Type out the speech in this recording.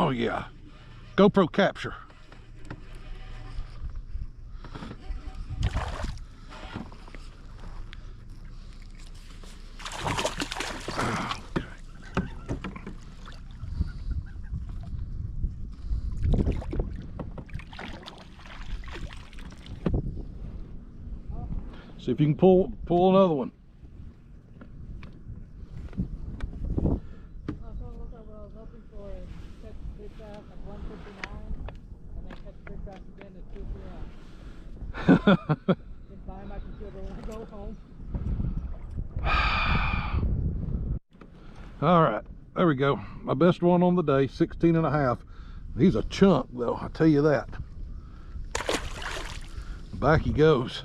Oh yeah, GoPro capture. See if you can pull another one. All right, there we go. My best one on the day, 16 and a half. He's a chunk though, I tell you that. Back he goes.